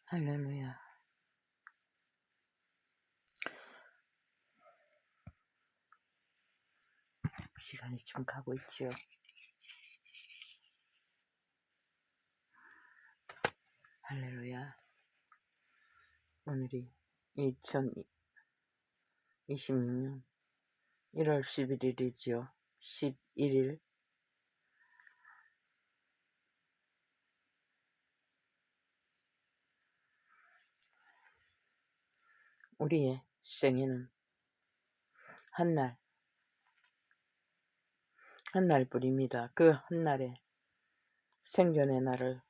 할렐루야. 시간이 지금 가고 있지요. 할렐루야. 오늘이 2026년 1월 11일이지요. 11일. 우리의 생애는 한날뿐입니다. 그 한날에 생존의 날을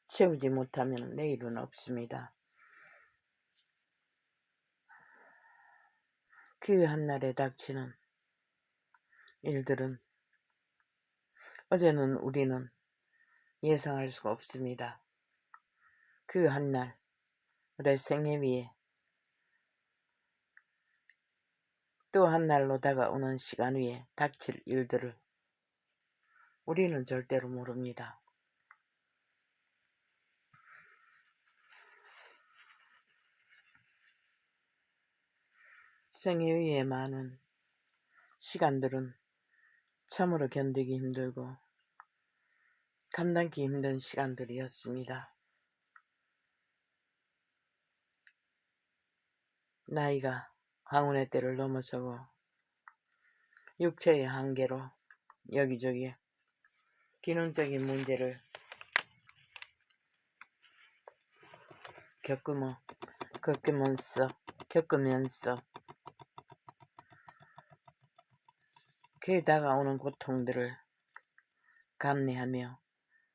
채우지 못하면 내일은 없습니다. 그 한날에 닥치는 일들은 어제는 우리는 예상할 수가 없습니다. 그 한날의 생애 위에 또 한날로 다가오는 시간 위에 닥칠 일들을 우리는 절대로 모릅니다. 생애 위에 많은 시간들은 참으로 견디기 힘들고 감당기 힘든 시간들이었습니다. 나이가 황혼의 때를 넘어서고 육체의 한계로 여기저기 기능적인 문제를 겪으면서 그에 다가오는 고통들을 감내하며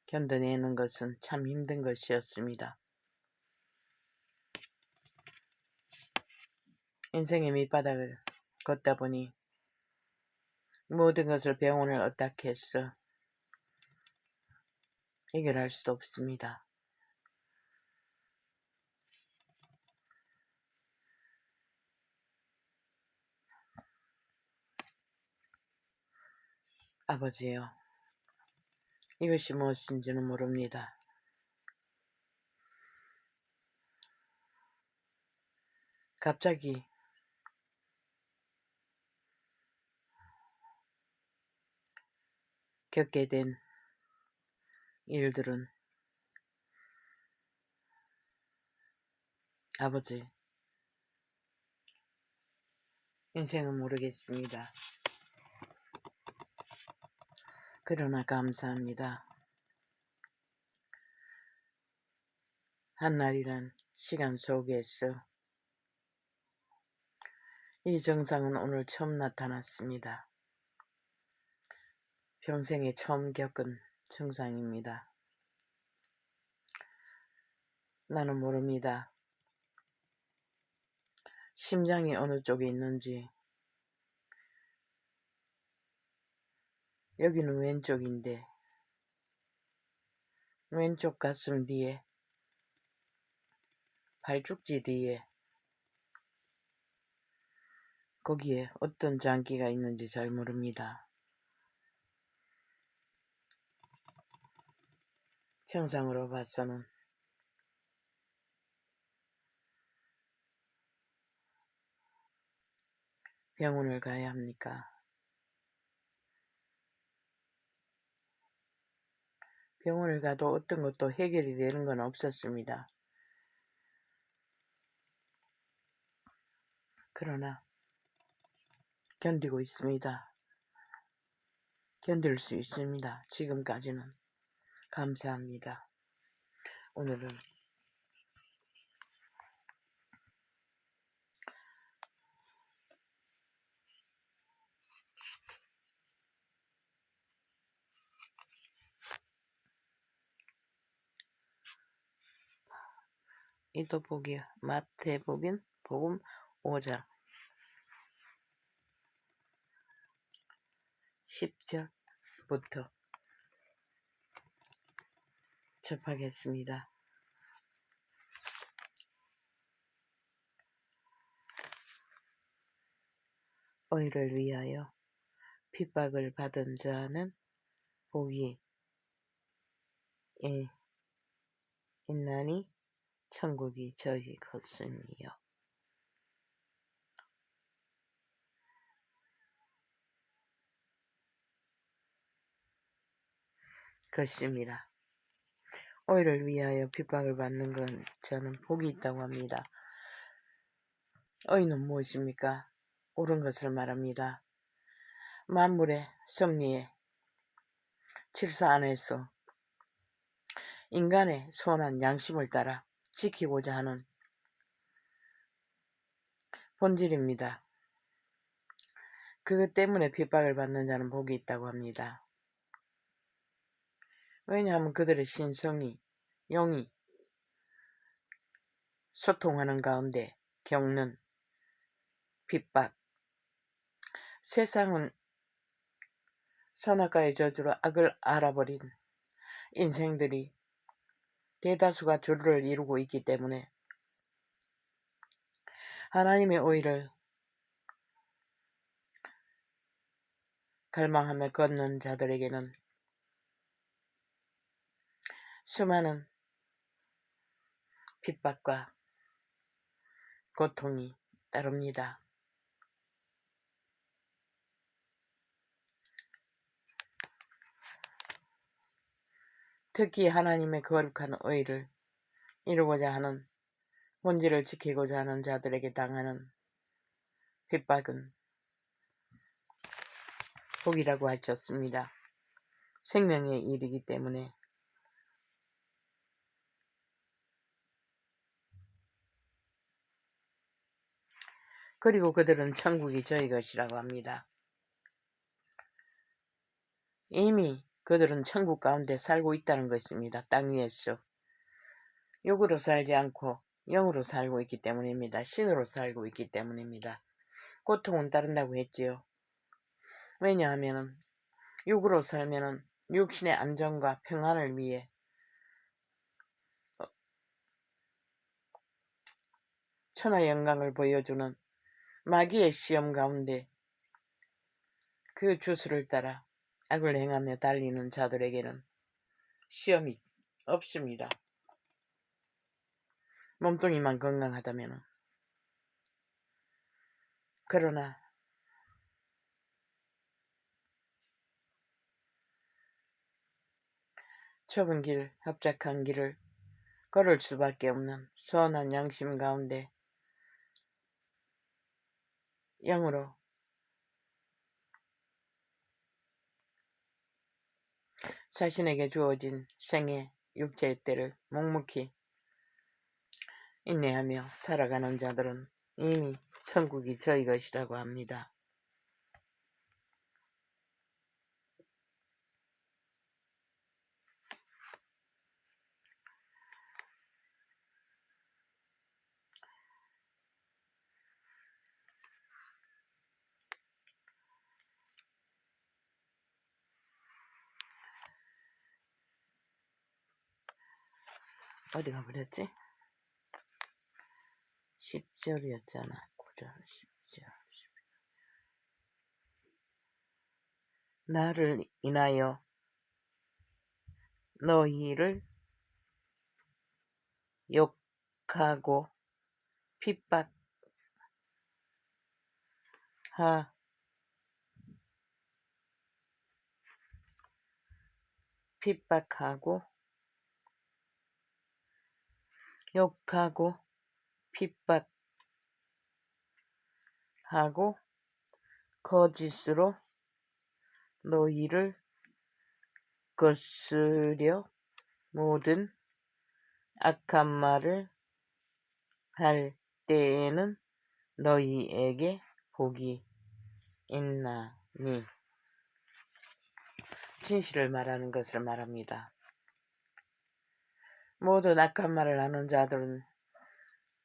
견뎌내는 것은 참 힘든 것이었습니다. 인생의 밑바닥을 걷다 보니 모든 것을 병원을 어떻게 해서 해결할 수도 없습니다. 아버지요, 이것이 무엇인지는 모릅니다. 갑자기 겪게 된 일들은 아버지, 인생은 모르겠습니다. 그러나 감사합니다. 한날이란 시간 속에서 이 증상은 오늘 처음 나타났습니다. 평생에 처음 겪은 증상입니다. 나는 모릅니다. 심장이 어느 쪽에 있는지. 여기는 왼쪽인데 왼쪽 가슴 뒤에 발죽지 뒤에 거기에 어떤 장기가 있는지 잘 모릅니다. 증상으로 봐서는 병원을 가야 합니까? 병원을 가도 어떤 것도 해결이 되는 건 없었습니다. 그러나 견디고 있습니다. 견딜 수 있습니다. 지금까지는. 감사합니다. 오늘은 마태복음 5장 10절부터 접하겠습니다. 의를 위하여 핍박을 받은 자는 복이 있나니 천국이 저희 것이니요. 것입니다. 오이를 위하여 핍박을 받는 건 저는 복이 있다고 합니다. 의는 무엇입니까? 옳은 것을 말합니다. 만물의 섭리에 질서 안에서 인간의 선한 양심을 따라 지키고자 하는 본질입니다. 그것 때문에 핍박을 받는 자는 복이 있다고 합니다. 왜냐하면 그들의 신성이, 영이 소통하는 가운데 겪는 핍박. 세상은 선악과의 저주로 악을 알아버린 인생들이 대다수가 주를 이루고 있기 때문에 하나님의 오의를 갈망하며 걷는 자들에게는 수많은 핍박과 고통이 따릅니다. 특히 하나님의 거룩한 의를 이루고자 하는 본질을 지키고자 하는 자들에게 당하는 핍박은 복이라고 하셨습니다. 생명의 일이기 때문에. 그리고 그들은 천국이 저희 것이라고 합니다. 이미 그들은 천국 가운데 살고 있다는 것입니다. 땅 위에서. 육으로 살지 않고 영으로 살고 있기 때문입니다. 신으로 살고 있기 때문입니다. 고통은 따른다고 했지요. 왜냐하면 육으로 살면 육신의 안정과 평안을 위해 천하 영광을 보여주는 마귀의 시험 가운데 그 주술을 따라 악을 행하며 달리는 자들에게는 시험이 없습니다. 몸뚱이만 건강하다면. 그러나 좁은 길, 협착한 길을 걸을 수밖에 없는 선한 양심 가운데 영으로 자신에게 주어진 생애, 육체의 때를 묵묵히 인내하며 살아가는 자들은 이미 천국이 저희 것이라고 합니다. 어디가 버렸지? 10절이었잖아. 9절, 10절. 나를 인하여 너희를 욕하고 핍박하고 욕하고 핍박하고 거짓으로 너희를 거스려 모든 악한 말을 할 때에는 너희에게 복이 있나니. 진실을 말하는 것을 말합니다. 모든 악한 말을 하는 자들은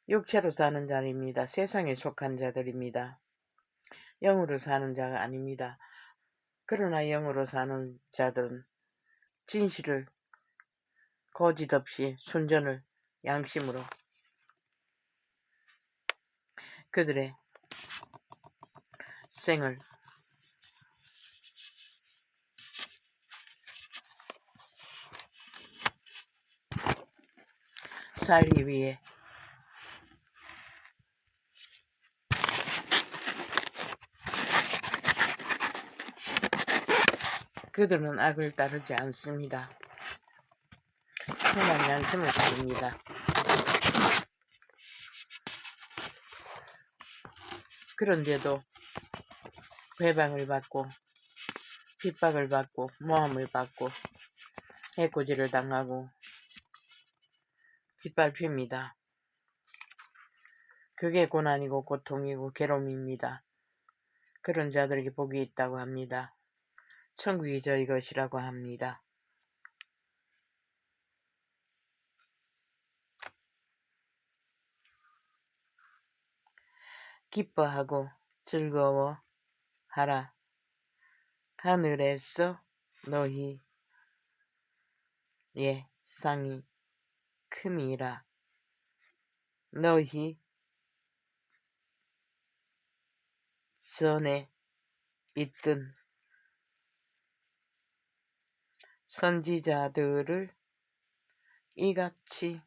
육체로 사는 자입니다. 세상에 속한 자들입니다. 영으로 사는 자가 아닙니다. 그러나 영으로 사는 자들은 진실을 거짓 없이 순전을 양심으로 그들의 생을 살기 위해 그들은 악을 따르지 않습니다. 선한 양심을 따릅니다. 그런데도 배방을 받고 핍박을 받고 모함을 받고 해코지를 당하고 짓밟힙니다. 그게 고난이고 고통이고 괴로움입니다. 그런 자들에게 복이 있다고 합니다. 천국이 저희 것이라고 합니다. 기뻐하고 즐거워하라. 하늘에서 너희의 상이 큼이라. 너희 전에 있던 선지자들을 이같이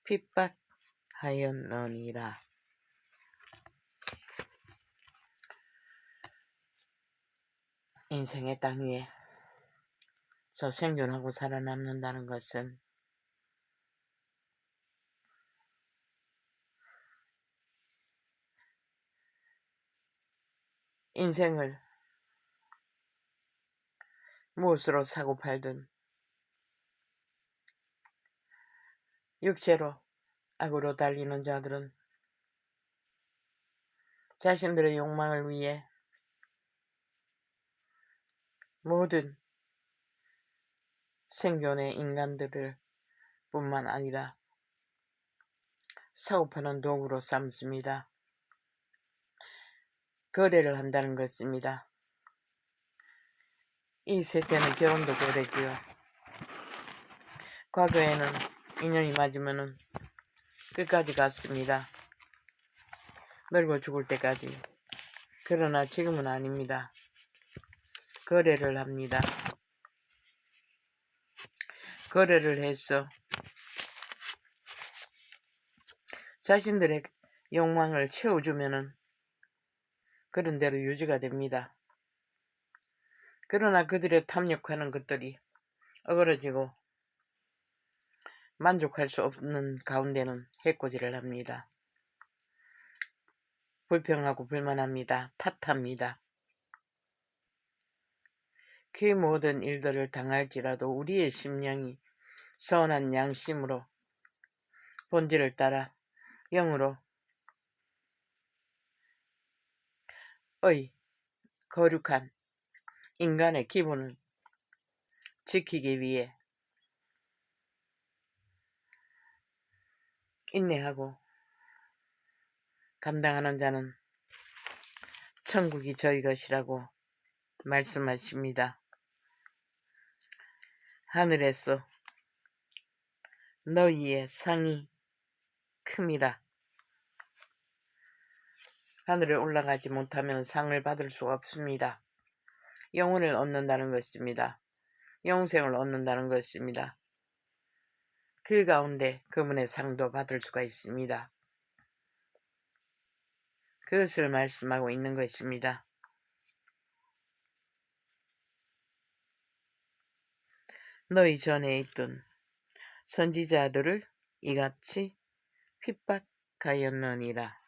핍박하였느니라. 인생의 땅 위에 저 생존하고 살아남는다는 것은 인생을 무엇으로 사고 팔든 육체로 악으로 달리는 자들은 자신들의 욕망을 위해 모든 생존의 인간들을 뿐만 아니라 사고파는 도구로 삼습니다. 거래를 한다는 것입니다. 이 세태는 결혼도 거래지요. 과거에는 인연이 맞으면 끝까지 갔습니다. 늙어 죽을 때까지. 그러나 지금은 아닙니다. 거래를 합니다. 거래를 해서 자신들의 욕망을 채워주면은 그런 대로 유지가 됩니다. 그러나 그들의 탐욕하는 것들이 어그러지고 만족할 수 없는 가운데는 해코지를 합니다. 불평하고 불만합니다. 탓합니다. 그 모든 일들을 당할지라도 우리의 심령이 선한 양심으로 본질을 따라 영으로 거룩한 인간의 기본을 지키기 위해 인내하고 감당하는 자는 천국이 저희 것이라고 말씀하십니다. 하늘에서 너희의 상이 큼이라. 하늘에 올라가지 못하면 상을 받을 수가 없습니다. 영혼을 얻는다는 것입니다. 영생을 얻는다는 것입니다. 그 가운데 그분의 상도 받을 수가 있습니다. 그것을 말씀하고 있는 것입니다. 너희 전에 있던 선지자들을 이같이 핍박하였느니라.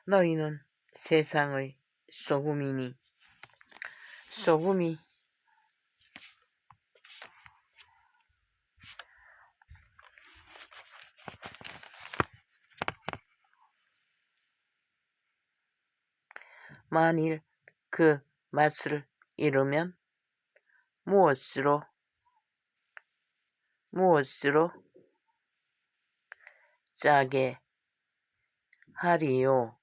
너희는 세상의 소금이니 소금이 만일 그 맛을 잃으면 무엇으로 짜게 하리요.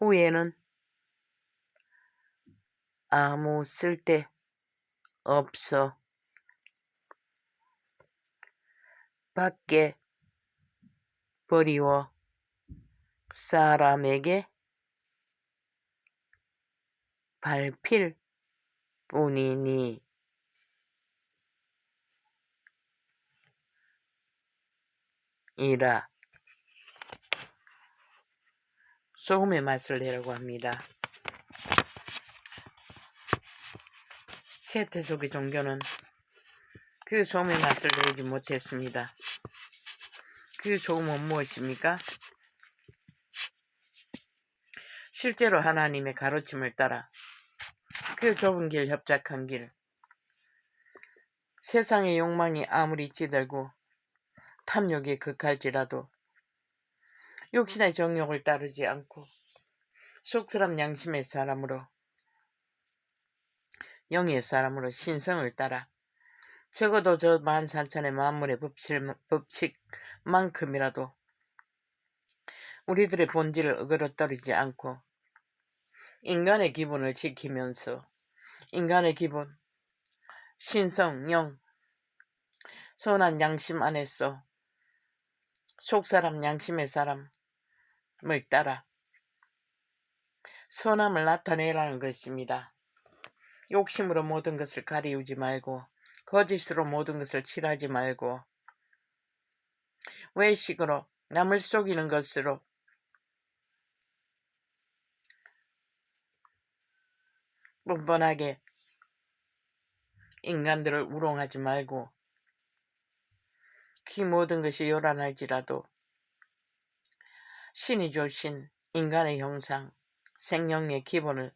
후에는 아무 쓸데 없어 밖에 버리워 사람에게 밟힐 뿐이니 이라. 소금의 맛을 내라고 합니다. 세태속의 종교는 그 소금의 맛을 내지 못했습니다. 그 소금은 무엇입니까? 실제로 하나님의 가르침을 따라 그 좁은 길, 협착한 길, 세상의 욕망이 아무리 찌들고 탐욕이 극할지라도 육신의 정욕을 따르지 않고 속사람 양심의 사람으로, 영의 사람으로 신성을 따라 적어도 저 만사천의 만물의 법칙만큼이라도 우리들의 본질을 어그러뜨리지 않고 인간의 기본을 지키면서 인간의 기본, 신성, 영, 선한 양심 안에서 속사람 양심의 사람을 따라 선함을 나타내라는 것입니다. 욕심으로 모든 것을 가리우지 말고 거짓으로 모든 것을 칠하지 말고 외식으로 남을 속이는 것으로 뻔뻔하게 인간들을 우롱하지 말고 그 모든 것이 요란할지라도 신이 주신 인간의 형상, 생명의 기본을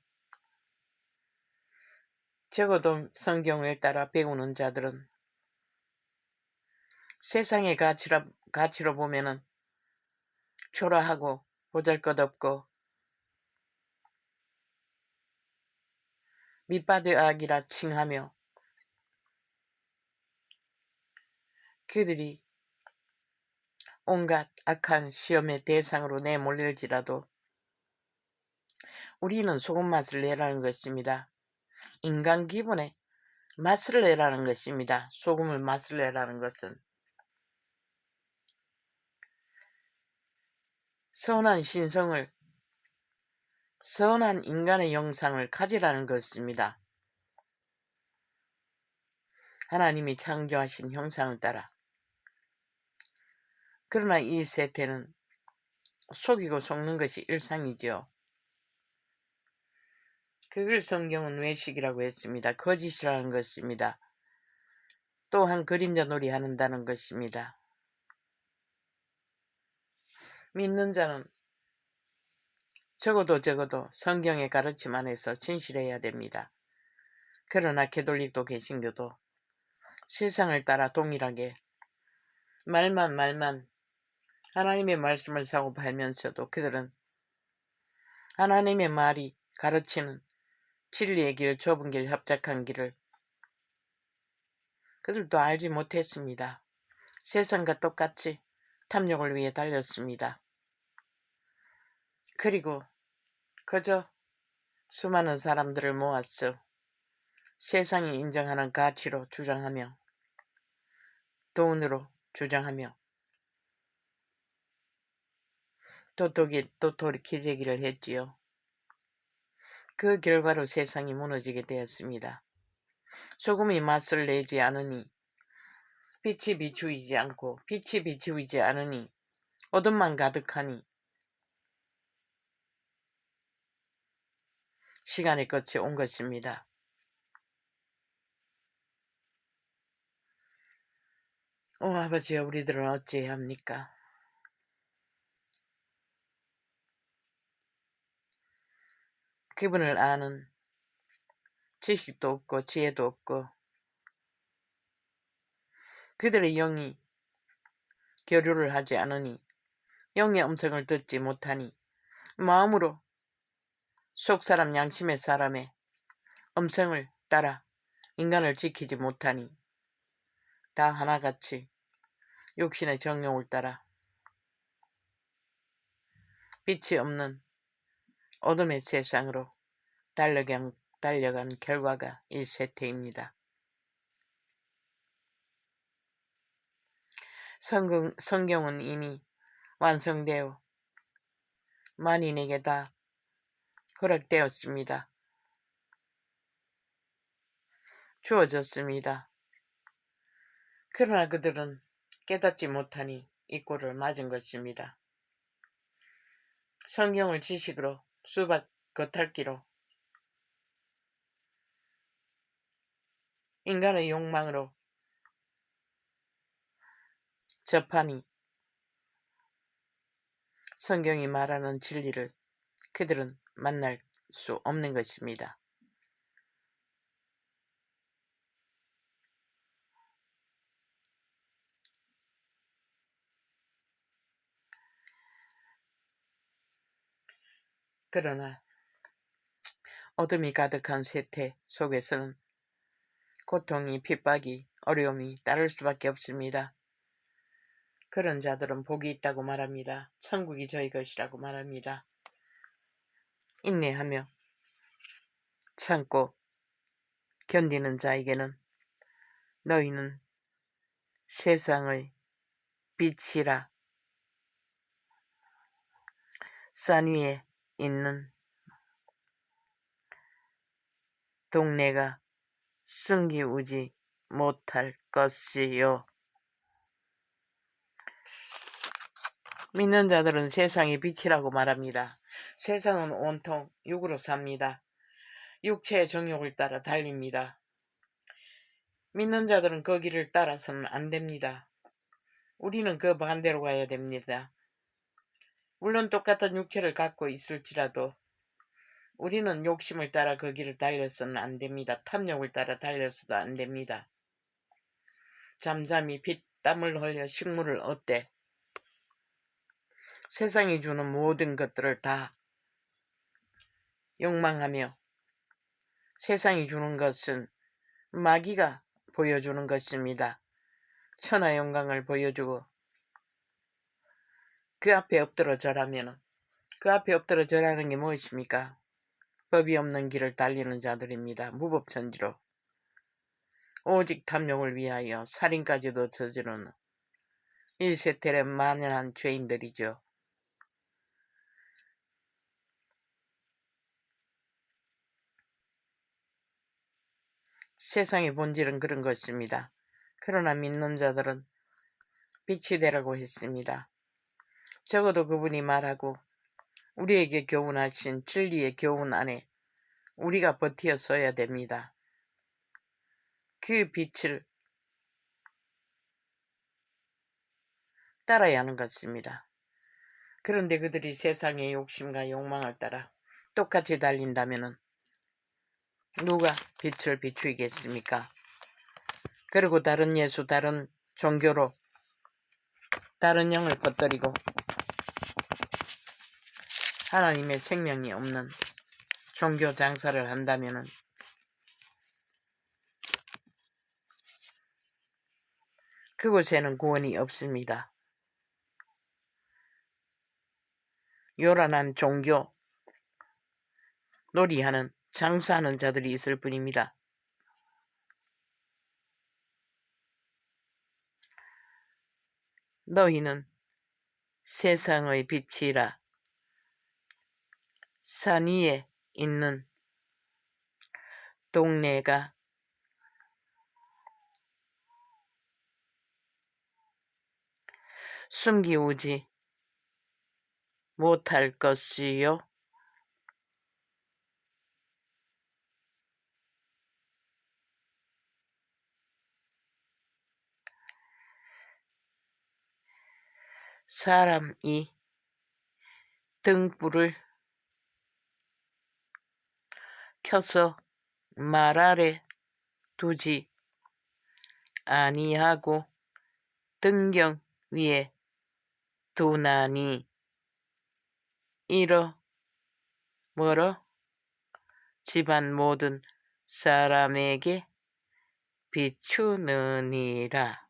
적어도 성경을 따라 배우는 자들은 세상의 가치로 보면은 초라하고 보잘것없고 밑바닥이라 칭하며 그들이 온갖 악한 시험의 대상으로 내몰릴지라도 우리는 소금 맛을 내라는 것입니다. 인간 기본에 맛을 내라는 것입니다. 소금을 맛을 내라는 것은 선한 신성을, 선한 인간의 형상을 가지라는 것입니다. 하나님이 창조하신 형상을 따라. 그러나 이 세태는 속이고 속는 것이 일상이죠. 그걸 성경은 외식이라고 했습니다. 거짓이라는 것입니다. 또한 그림자 놀이 한다는 것입니다. 믿는 자는 적어도 성경의 가르침 안에서 진실해야 됩니다. 그러나 개돌릭도 개신교도 세상을 따라 동일하게 말만 하나님의 말씀을 사고 팔면서도 그들은 하나님의 말이 가르치는 진리의 길, 좁은 길, 협착한 길을 그들도 알지 못했습니다. 세상과 똑같이 탐욕을 위해 달렸습니다. 그리고 그저 수많은 사람들을 모았어 세상이 인정하는 가치로 주장하며 돈으로 주장하며 도토리 기재기를 했지요. 그 결과로 세상이 무너지게 되었습니다. 소금이 맛을 내지 않으니 빛이 비추이지 않으니 어둠만 가득하니 시간의 끝이 온 것입니다. 오 아버지여, 우리들은 어찌해야 합니까? 그분을 아는 지식도 없고 지혜도 없고 그들의 영이 교류를 하지 않으니 영의 음성을 듣지 못하니 마음으로 속사람 양심의 사람의 음성을 따라 인간을 지키지 못하니 다 하나같이 육신의 정욕을 따라 빛이 없는 어둠의 세상으로 달려간 결과가 이 세태입니다. 성경은 이미 완성되어 만인에게 다 허락되었습니다. 주어졌습니다. 그러나 그들은 깨닫지 못하니 이 꼴을 맞은 것입니다. 성경을 지식으로 수박 겉핥기로 인간의 욕망으로 접하니 성경이 말하는 진리를 그들은 만날 수 없는 것입니다. 그러나 어둠이 가득한 세태 속에서는 고통이, 핍박이, 어려움이 따를 수밖에 없습니다. 그런 자들은 복이 있다고 말합니다. 천국이 저희 것이라고 말합니다. 인내하며 참고 견디는 자에게는 너희는 세상의 빛이라. 산 위에 있는 동네가 숨기우지 못할 것이요. 믿는 자들은 세상의 빛이라고 말합니다. 세상은 온통 육으로 삽니다. 육체의 정욕을 따라 달립니다. 믿는 자들은 그 길을 따라서는 안 됩니다. 우리는 그 반대로 가야 됩니다. 물론 똑같은 육체를 갖고 있을지라도 우리는 욕심을 따라 그 길을 달려서는 안 됩니다. 탐욕을 따라 달려서도 안 됩니다. 잠잠히 땀을 흘려 식물을 얻되 세상이 주는 모든 것들을 다 욕망하며 세상이 주는 것은 마귀가 보여주는 것입니다. 천하 영광을 보여주고 그 앞에 엎드려 절하면 그 앞에 엎드려 절하는 게 무엇입니까? 법이 없는 길을 달리는 자들입니다. 무법천지로 오직 탐욕을 위하여 살인까지도 저지르는 일세텔의 만연한 죄인들이죠. 세상의 본질은 그런 것입니다. 그러나 믿는 자들은 빛이 되라고 했습니다. 적어도 그분이 말하고 우리에게 교훈하신 진리의 교훈 안에 우리가 버티어서야 됩니다. 그 빛을 따라야 하는 것입니다. 그런데 그들이 세상의 욕심과 욕망을 따라 똑같이 달린다면 누가 빛을 비추겠습니까? 그리고 다른 예수, 다른 종교로 다른 영을 퍼뜨리고 하나님의 생명이 없는 종교 장사를 한다면 그곳에는 구원이 없습니다. 요란한 종교 놀이하는 장사하는 자들이 있을 뿐입니다. 너희는 세상의 빛이라. 산 위에 있는 동네가 숨기우지 못할 것이요. 사람이 등불을 켜서 말 아래 두지 아니하고 등경 위에 두나니 이러므로 집안 모든 사람에게 비추느니라.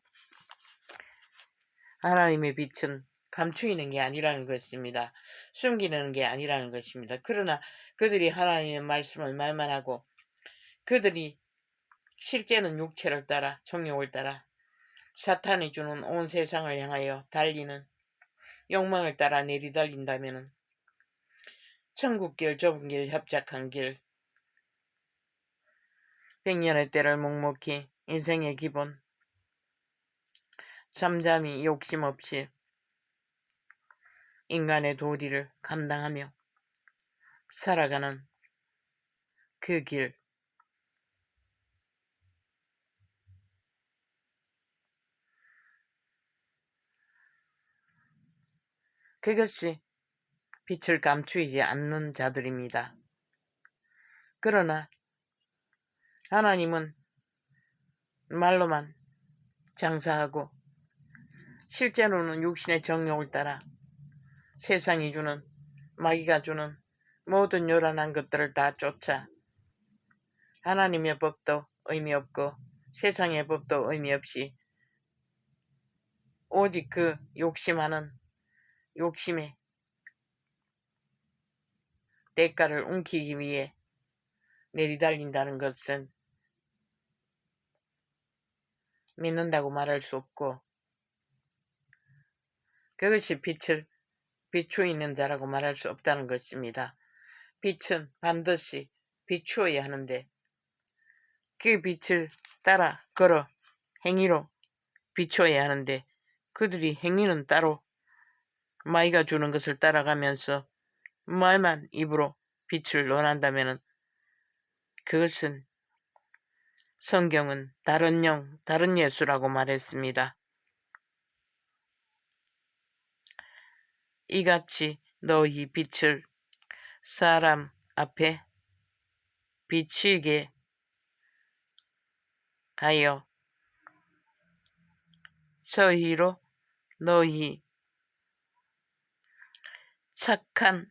하나님의 빛은 감추이는 게 아니라는 것입니다. 숨기는 게 아니라는 것입니다. 그러나 그들이 하나님의 말씀을 말만 하고 그들이 실제는 육체를 따라 정욕을 따라 사탄이 주는 온 세상을 향하여 달리는 욕망을 따라 내리달린다면 천국길, 좁은 길, 협착한 길, 백년의 때를 묵묵히 인생의 기본 잠잠히 욕심 없이 인간의 도리를 감당하며 살아가는 그 길, 그것이 빛을 감추지 않는 자들입니다. 그러나 하나님은 말로만 장사하고 실제로는 육신의 정욕을 따라 세상이 주는, 마귀가 주는 모든 요란한 것들을 다 쫓아 하나님의 법도 의미 없고 세상의 법도 의미 없이 오직 그 욕심하는 욕심의 대가를 움키기 위해 내리달린다는 것은 믿는다고 말할 수 없고, 그것이 빛을 비추이는 자라고 말할 수 없다는 것입니다. 빛은 반드시 비추어야 하는데 그 빛을 따라 걸어 행위로 비추어야 하는데 그들이 행위는 따로 마귀가 주는 것을 따라가면서 말만 입으로 빛을 논한다면 그것은 성경은 다른 영, 다른 예수라고 말했습니다. 이같이 너희 빛을 사람 앞에 비치게 하여 저희로 너희 착한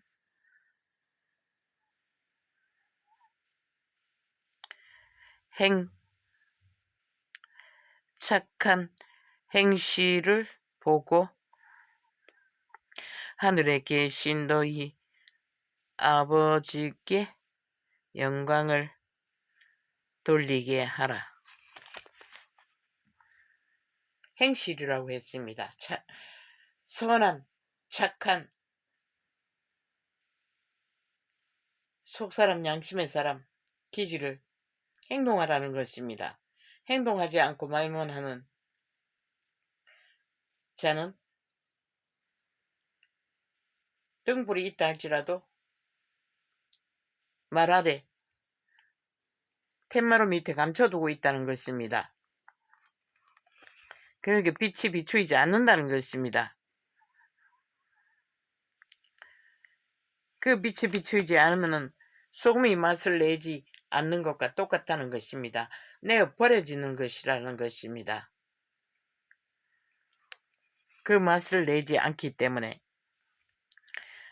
행실을 보고 하늘에 계신 너희 아버지께 영광을 돌리게 하라. 행실이라고 했습니다. 선한, 착한, 속사람, 양심의 사람, 기질을 행동하라는 것입니다. 행동하지 않고 말만 하는 자는 등불이 있다 할지라도 말 아래 텐마루 밑에 감춰두고 있다는 것입니다. 그러니까 빛이 비추이지 않는다는 것입니다. 그 빛이 비추이지 않으면 소금이 맛을 내지 않는 것과 똑같다는 것입니다. 내어 버려지는 것이라는 것입니다. 그 맛을 내지 않기 때문에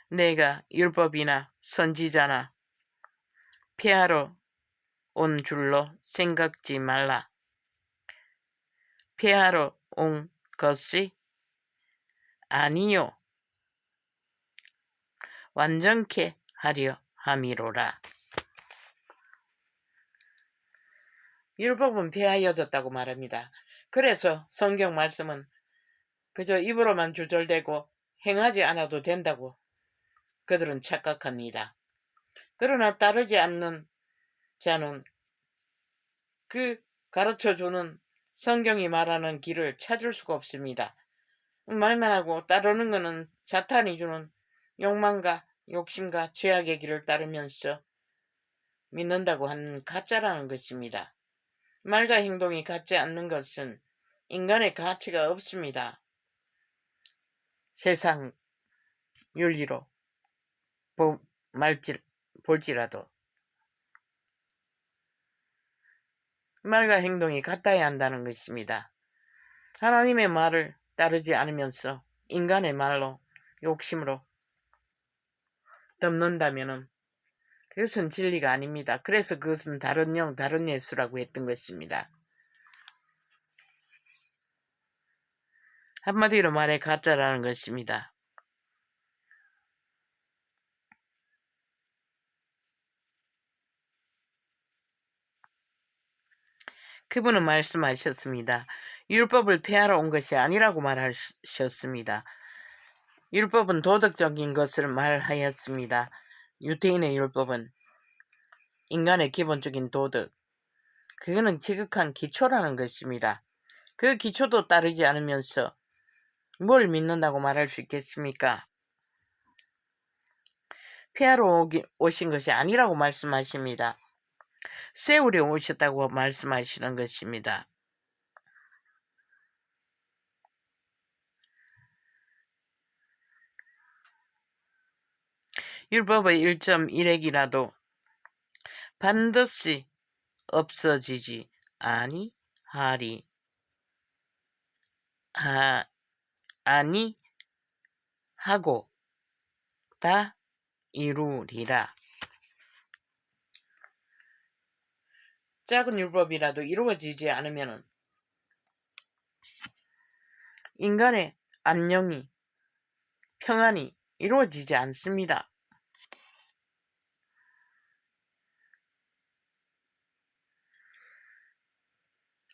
내가 율법이나 선지자나 폐하러 온 줄로 생각지 말라. 폐하러 온 것이 아니요 완전케 하려 함이로라. 율법은 폐하여졌다고 말합니다. 그래서 성경 말씀은 그저 입으로만 주절되고 행하지 않아도 된다고 그들은 착각합니다. 그러나 따르지 않는 자는 그 가르쳐주는 성경이 말하는 길을 찾을 수가 없습니다. 말만 하고 따르는 것은 사탄이 주는 욕망과 욕심과 죄악의 길을 따르면서 믿는다고 하는 가짜라는 것입니다. 말과 행동이 같지 않는 것은 인간의 가치가 없습니다. 세상 윤리로 볼지라도 말과 행동이 같아야 한다는 것입니다. 하나님의 말을 따르지 않으면서 인간의 말로 욕심으로 덮는다면 그것은 진리가 아닙니다. 그래서 그것은 다른 영, 다른 예수라고 했던 것입니다. 한마디로 말해 가짜라는 것입니다. 그분은 말씀하셨습니다. 율법을 폐하러 온 것이 아니라고 말하셨습니다. 율법은 도덕적인 것을 말하였습니다. 유대인의 율법은 인간의 기본적인 도덕, 그거는 지극한 기초라는 것입니다. 그 기초도 따르지 않으면서 뭘 믿는다고 말할 수 있겠습니까? 폐하러 오신 것이 아니라고 말씀하십니다. 세우려 오셨다고 말씀하시는 것입니다. 율법의 1.1핵이라도 반드시 없어지지 아니하리 아니하고 다 이루리라. 작은 율법이라도 이루어지지 않으면 인간의 안녕이 평안이 이루어지지 않습니다.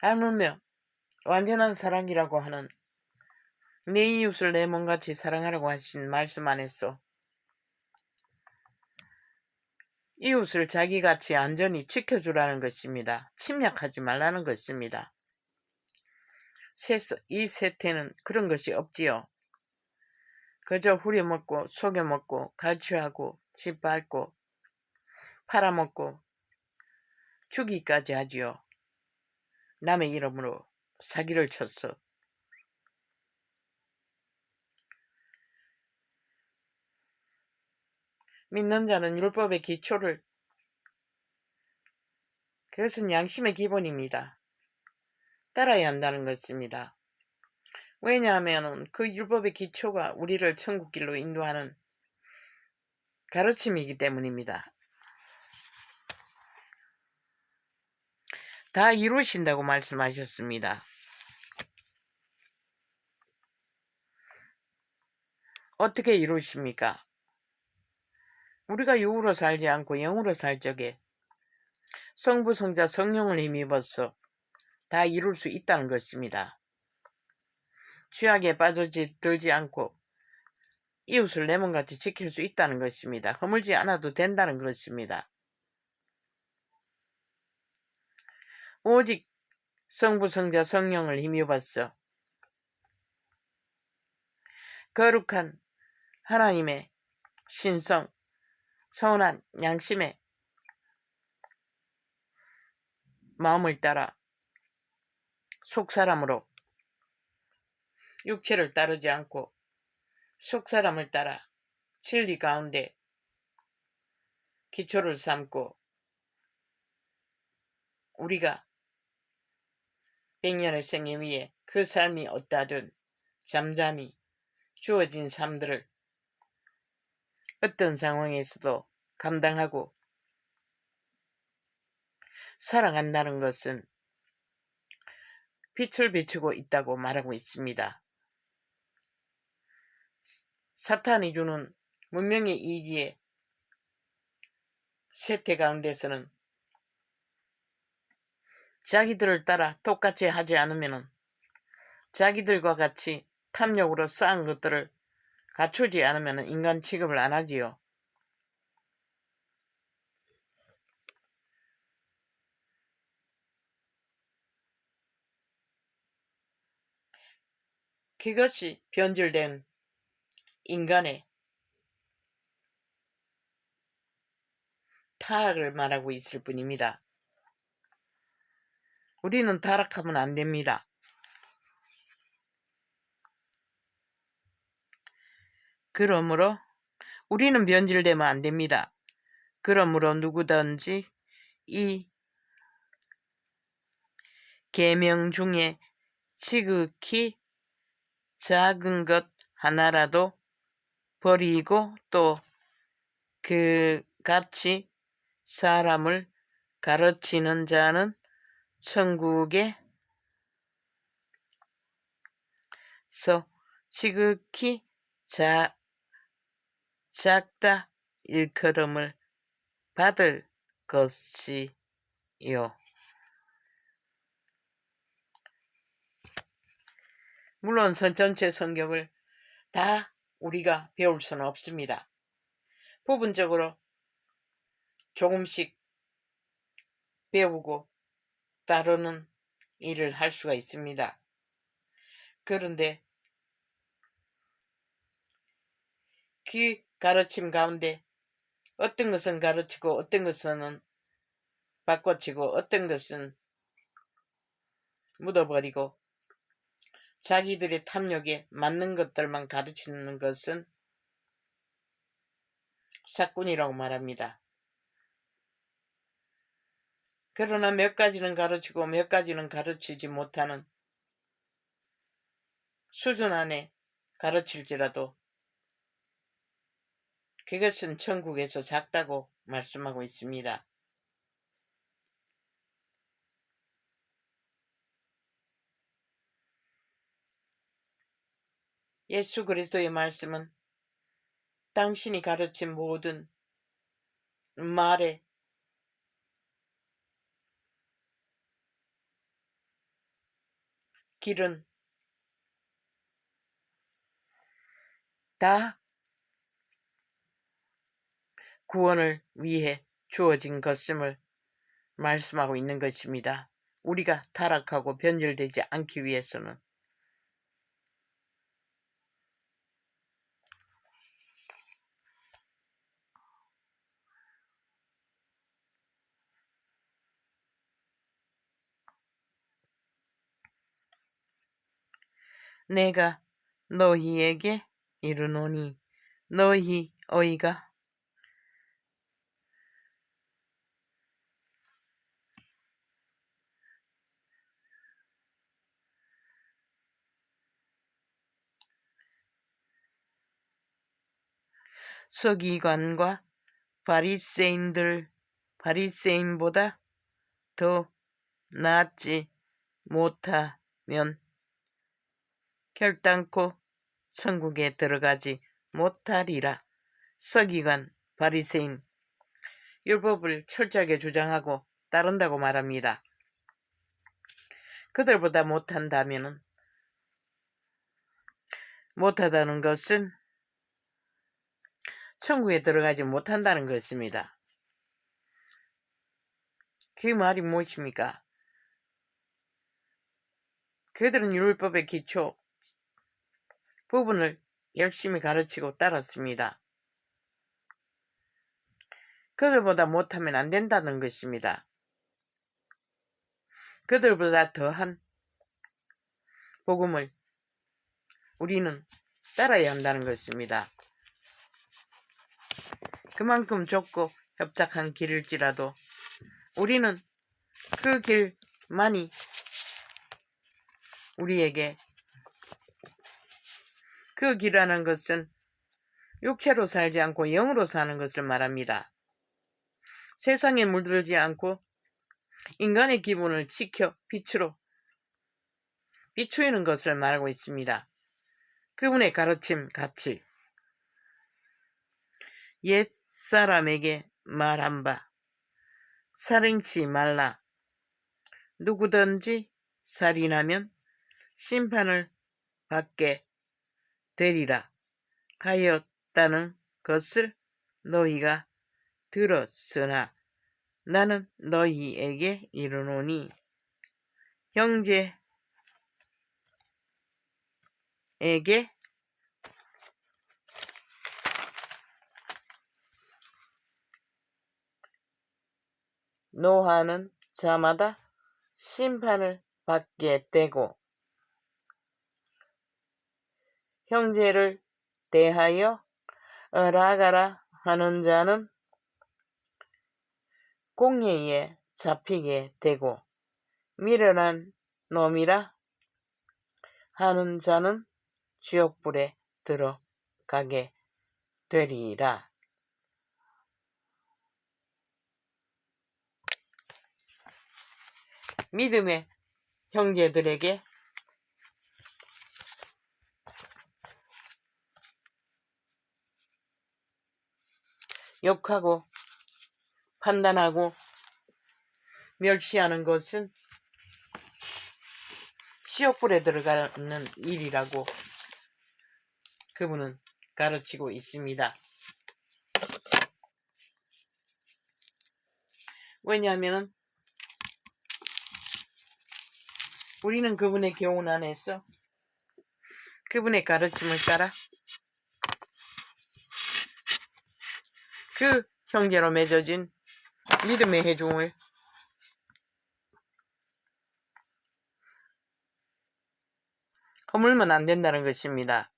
하물며 완전한 사랑이라고 하는 내 이웃을 내 몸같이 사랑하라고 하신 말씀 안에서 이웃을 자기같이 안전히 지켜주라는 것입니다. 침략하지 말라는 것입니다. 이 세태는 그런 것이 없지요. 그저 후려먹고 속여먹고 갈취하고 짓밟고 팔아먹고 죽이까지 하지요. 남의 이름으로 사기를 쳤어. 믿는 자는 율법의 기초를, 그것은 양심의 기본입니다. 따라야 한다는 것입니다. 왜냐하면 그 율법의 기초가 우리를 천국길로 인도하는 가르침이기 때문입니다. 다 이루신다고 말씀하셨습니다. 어떻게 이루십니까? 우리가 육으로 살지 않고 영으로 살 적에 성부, 성자, 성령을 힘입어서 다 이룰 수 있다는 것입니다. 죄악에 빠져들지 않고 이웃을 내 몸같이 지킬 수 있다는 것입니다. 허물지 않아도 된다는 것입니다. 오직 성부, 성자, 성령을 힘입어서 거룩한 하나님의 신성, 선한 양심의 마음을 따라 속사람으로 육체를 따르지 않고 속사람을 따라 진리 가운데 기초를 삼고 우리가 백년의 생애 위에 그 삶이 어떠하든 잠잠히 주어진 삶들을 어떤 상황에서도 감당하고 살아간다는 것은 빛을 비추고 있다고 말하고 있습니다. 사탄이 주는 문명의 이기의 세태 가운데서는 자기들을 따라 똑같이 하지 않으면 자기들과 같이 탐욕으로 쌓은 것들을 갖추지 않으면 인간 취급을 안 하지요. 그것이 변질된 인간의 타락을 말하고 있을 뿐입니다. 우리는 타락하면 안 됩니다. 그러므로 우리는 변질되면 안 됩니다. 그러므로 누구든지 이 계명 중에 지극히 작은 것 하나라도 버리고 또 그같이 사람을 가르치는 자는 천국에서 지극히 작다 일컬음을 받을 것이요. 물론 전체 성경을 다 우리가 배울 수는 없습니다. 부분적으로 조금씩 배우고 따르는 일을 할 수가 있습니다. 그런데 그 가르침 가운데 어떤 것은 가르치고 어떤 것은 바꿔치고 어떤 것은 묻어버리고 자기들의 탐욕에 맞는 것들만 가르치는 것은 사꾼이라고 말합니다. 그러나 몇 가지는 가르치고 몇 가지는 가르치지 못하는 수준 안에 가르칠지라도 그것은 천국에서 작다고 말씀하고 있습니다. 예수 그리스도의 말씀은 당신이 가르친 모든 말의 길은 다 구원을 위해 주어진 것임을 말씀하고 있는 것입니다. 우리가 타락하고 변질되지 않기 위해서는 내가 너희에게 이르노니 너희 어이가 서기관과 바리새인보다 더 낫지 못하면 결단코 천국에 들어가지 못하리라. 서기관, 바리새인, 율법을 철저하게 주장하고 따른다고 말합니다. 그들보다 못하다는 것은 천국에 들어가지 못한다는 것입니다. 그 말이 무엇입니까? 그들은 율법의 기초 부분을 열심히 가르치고 따랐습니다. 그들보다 못하면 안 된다는 것입니다. 그들보다 더한 복음을 우리는 따라야 한다는 것입니다. 그만큼 좁고 협착한 길일지라도 우리는 그 길만이 우리에게 그 길이라는 것은 육체로 살지 않고 영으로 사는 것을 말합니다. 세상에 물들지 않고 인간의 기분을 지켜 빛으로 비추이는 것을 말하고 있습니다. 그분의 가르침 같이 옛사람에게 말한 바 살인치 말라. 누구든지 살인하면 심판을 받게 되리라 하였다는 것을 너희가 들었으나 나는 너희에게 이르노니 형제에게 노하는 자마다 심판을 받게 되고 형제를 대하여 라가라 하는 자는 공회에 잡히게 되고 미련한 놈이라 하는 자는 지옥불에 들어가게 되리라. 믿음의 형제들에게 욕하고 판단하고 멸시하는 것은 지옥불에 들어가는 일이라고 그분은 가르치고 있습니다. 왜냐하면 우리는 그분의 교훈 안에서 그분의 가르침을 따라 그 형제로 맺어진 믿음의 해중을 허물면 안 된다는 것입니다.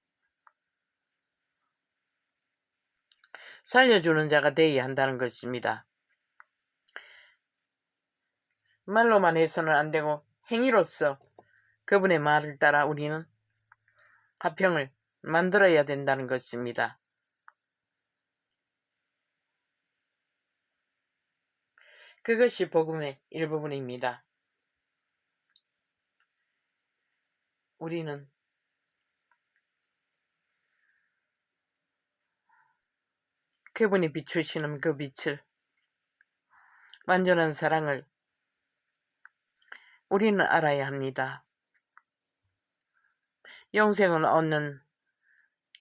살려주는 자가 되어야 한다는 것입니다. 말로만 해서는 안 되고 행위로서 그분의 말을 따라 우리는 화평을 만들어야 된다는 것입니다. 그것이 복음의 일부분입니다. 우리는 그분이 비추시는 그 빛을, 완전한 사랑을 우리는 알아야 합니다. 영생을 얻는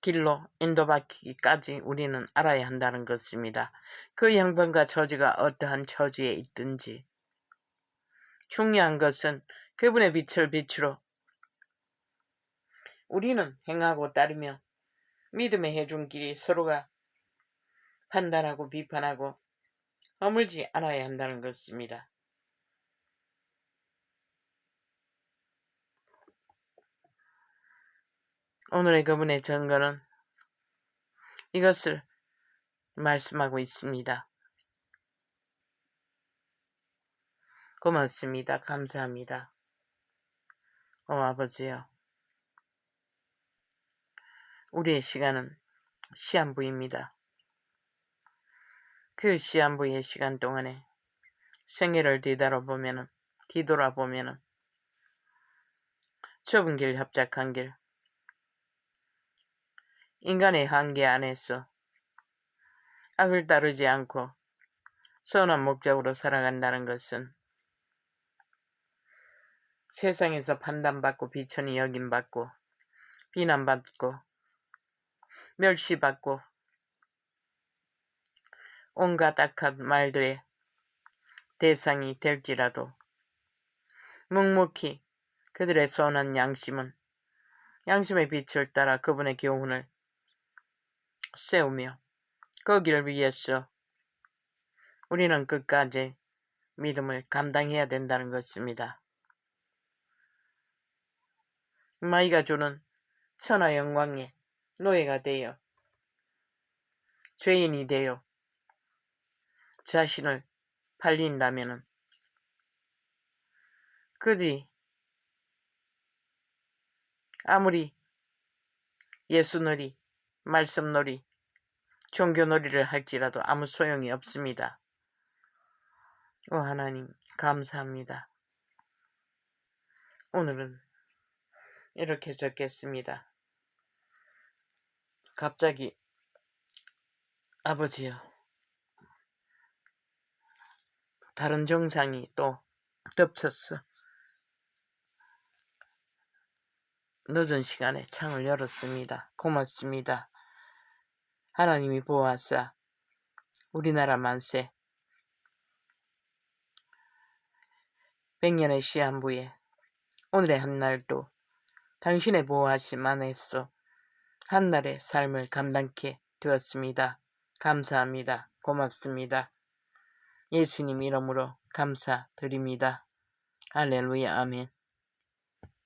길로 인도받기까지 우리는 알아야 한다는 것입니다. 그 형편과 처지가 어떠한 처지에 있든지 중요한 것은 그분의 빛을 빛으로 우리는 행하고 따르며 믿음의 해중길이 서로가 판단하고 비판하고 허물지 않아야 한다는 것입니다. 오늘의 그분의 증거는 이것을 말씀하고 있습니다. 고맙습니다. 감사합니다. 아버지요, 우리의 시간은 시한부입니다. 그 시한부의 시간 동안에 생애를 뒤돌아보면은 좁은 길, 협착한 길, 인간의 한계 안에서 악을 따르지 않고 선한 목적으로 살아간다는 것은 세상에서 판단받고 비천히 여김받고 비난받고 멸시받고 온갖 악한 말들의 대상이 될지라도 묵묵히 그들의 선한 양심의 빛을 따라 그분의 교훈을 세우며 거기를 위해서 우리는 끝까지 믿음을 감당해야 된다는 것입니다. 마이가 주는 천하 영광의 노예가 되어 죄인이 되어 자신을 팔린다면 그들이 아무리 예수놀이, 말씀놀이, 종교놀이를 할지라도 아무 소용이 없습니다. 오 하나님, 감사합니다. 오늘은 이렇게 적겠습니다. 갑자기 아버지요, 다른 정상이 또 덮쳤어. 늦은 시간에 창을 열었습니다. 고맙습니다. 하나님이 보아사 우리나라 만세 100년의 시한부에 오늘의 한날도 당신의 보호하심 안에서 한날의 삶을 감당케 되었습니다. 감사합니다. 고맙습니다. 예수님 이름으로 감사드립니다. 할렐루야, 아멘.